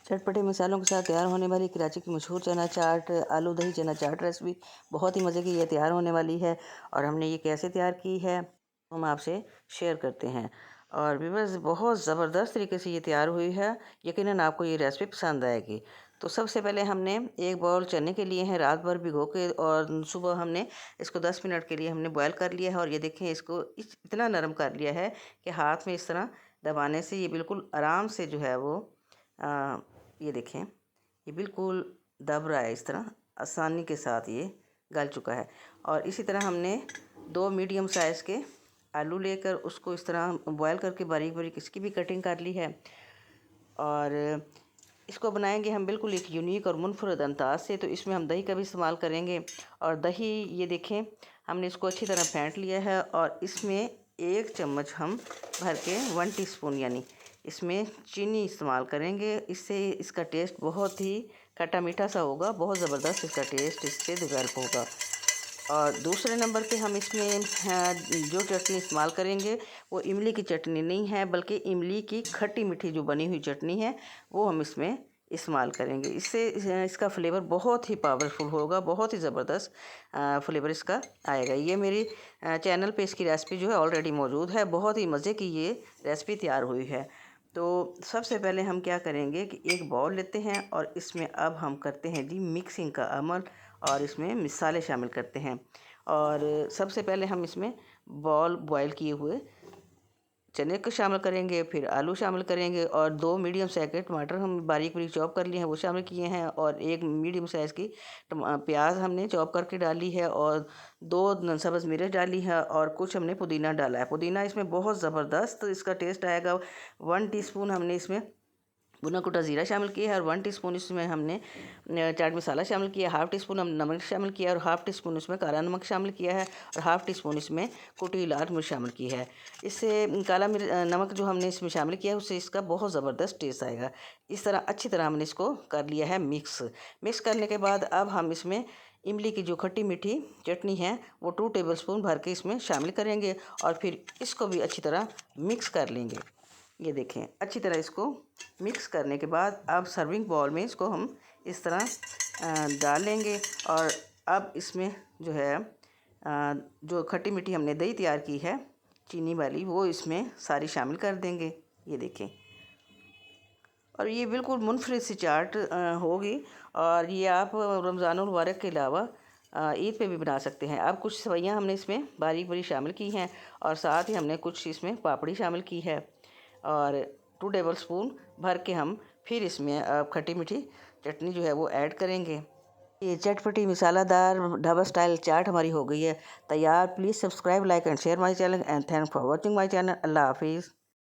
चटपटे मसालों के साथ तैयार होने वाली कराची की मशहूर चना चाट, आलू दही चना चाट रेसिपी बहुत ही मज़े की ये तैयार होने वाली है। और हमने ये कैसे तैयार की है हम आपसे शेयर करते हैं। और व्यूअर्स बहुत ज़बरदस्त तरीके से ये तैयार हुई है, यकीनन आपको ये रेसिपी पसंद आएगी। तो सबसे पहले हमने एक बाउल चने के लिए हैं रात भर भिगो के, और सुबह हमने इसको 10 मिनट के लिए हमने बॉयल कर लिया है। और ये देखें, इसको इतना नरम कर लिया है कि हाथ में इस तरह दबाने से ये बिल्कुल आराम से जो है वो ये देखें, ये बिल्कुल दब रहा है, इस तरह आसानी के साथ ये गल चुका है। और इसी तरह हमने 2 मीडियम साइज़ के आलू लेकर उसको इस तरह बॉयल करके बारीक बारीक इसकी भी कटिंग कर ली है। और इसको बनाएंगे हम बिल्कुल एक यूनिक और मुनफरद अंदाज से। तो इसमें हम दही का भी इस्तेमाल करेंगे। और दही ये देखें, हमने इसको अच्छी तरह फेंट लिया है और इसमें 1 चम्मच हम भर के 1 टीस्पून यानी इसमें चीनी इस्तेमाल करेंगे। इससे इसका टेस्ट बहुत ही खट्टा मीठा सा होगा, बहुत ज़बरदस्त इसका टेस्ट इससे डेवलप होगा। और दूसरे नंबर पे हम इसमें जो चटनी इस्तेमाल करेंगे वो इमली की चटनी नहीं है, बल्कि इमली की खट्टी मीठी जो बनी हुई चटनी है वो हम इसमें इस्तेमाल करेंगे। इससे इसका फ्लेवर बहुत ही पावरफुल होगा, बहुत ही ज़बरदस्त फ्लेवर इसका आएगा। ये मेरी चैनल पे इसकी रेसिपी जो है ऑलरेडी मौजूद है, बहुत ही मज़े की ये रेसिपी तैयार हुई है। तो सबसे पहले हम क्या करेंगे कि एक बाउल लेते हैं और इसमें अब हम करते हैं जी मिक्सिंग का अमल, और इसमें मसाले शामिल करते हैं। और सबसे पहले हम इसमें बॉयल किए हुए चने को शामिल करेंगे, फिर आलू शामिल करेंगे, और 2 मीडियम साइज़ के टमाटर हम बारीक बारीक चॉप कर लिए हैं वो शामिल किए हैं, और 1 मीडियम साइज़ की प्याज हमने चॉप करके डाली है, और 2 सब्ज़ मिर्च डाली है, और कुछ हमने पुदीना डाला है। पुदीना इसमें बहुत ज़बरदस्त इसका टेस्ट आएगा। 1 टीस्पून हमने इसमें भुना कुटा ज़ीरा शामिल किया है, और 1 टीस्पून इसमें हमने चाट मसाला शामिल किया, हाफ़ टीस्पून हमने नमक शामिल किया, और हाफ़ टीस्पून इसमें काला नमक शामिल किया है, और हाफ़ टीस्पून इसमें कुटी लाल मिर्च शामिल की है। इससे काला नमक जो हमने इसमें शामिल किया है उससे इसका बहुत ज़बरदस्त टेस्ट आएगा। इस तरह अच्छी तरह हमने इसको कर लिया है मिक्स करने के बाद अब हम इसमें इमली की जो खट्टी मीठी चटनी है वो 2 टेबलस्पून भर के इसमें शामिल करेंगे, और फिर इसको भी अच्छी तरह मिक्स कर लेंगे। ये देखें, अच्छी तरह इसको मिक्स करने के बाद अब सर्विंग बाउल में इसको हम इस तरह डाल लेंगे। और अब इसमें जो है जो खट्टी मीठी हमने दही तैयार की है चीनी वाली वो इसमें सारी शामिल कर देंगे। ये देखें, और ये बिल्कुल मुनफरिद सी चाट होगी। और ये आप रमज़ान मुबारक के अलावा ईद पे भी बना सकते हैं। अब कुछ सेवइयाँ हमने इसमें बारीक बारीक शामिल की हैं, और साथ ही हमने कुछ इसमें पापड़ी शामिल की है, और 2 टेबलस्पून भर के हम फिर इसमें खट्टी मीठी चटनी जो है वो ऐड करेंगे। ये चटपटी मसालादार ढाबा स्टाइल चाट हमारी हो गई है तैयार। Please subscribe, like and share my channel, and thanks for watching my channel. अल्लाह हाफिज़।